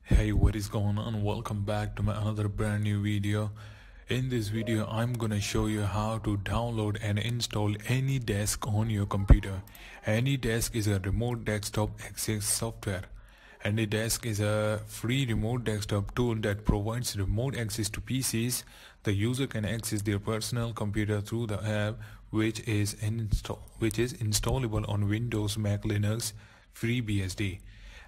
Hey, what is going on? Welcome back to my another brand new video. In this video I'm gonna show you how to download and install AnyDesk on your computer. AnyDesk is a remote desktop access software. AnyDesk is a free remote desktop tool that provides remote access to PCs. The user can access their personal computer through the app which is installable on Windows, Mac, Linux, FreeBSD,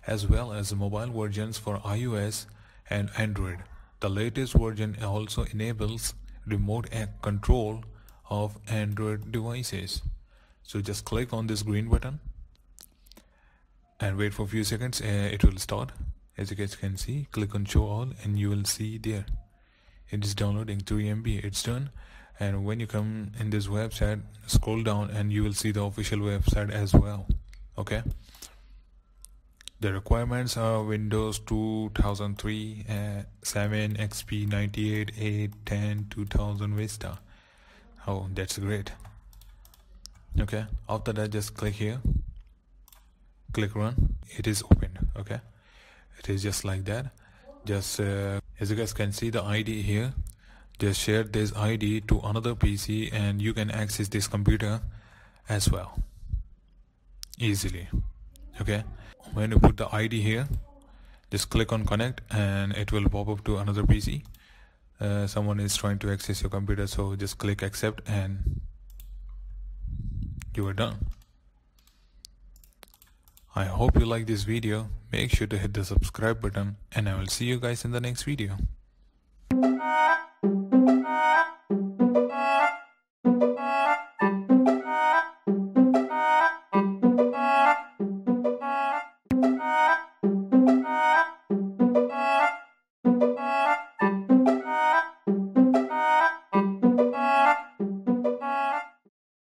as well as mobile versions for iOS and Android. The latest version also enables remote control of Android devices. So just click on this green button and wait for a few seconds. It will start. As you guys can see, click on show all and you will see there it is downloading 3 MB. It's done. And when you come in this website, scroll down and you will see the official website as well. Okay, the requirements are Windows 2003, 7, XP, 98, 8, 10, 2000 Vista. Oh, that's great. Okay, after that just click here, click run. It is opened. Okay, it is just like that. Just as you guys can see the ID here, just share this ID to another PC and you can access this computer as well easily. Okay, when you put the ID here, just click on connect and it will pop up to another PC. Someone is trying to access your computer, so just click accept and you are done. I hope you like this video. Make sure to hit the subscribe button and I will see you guys in the next video.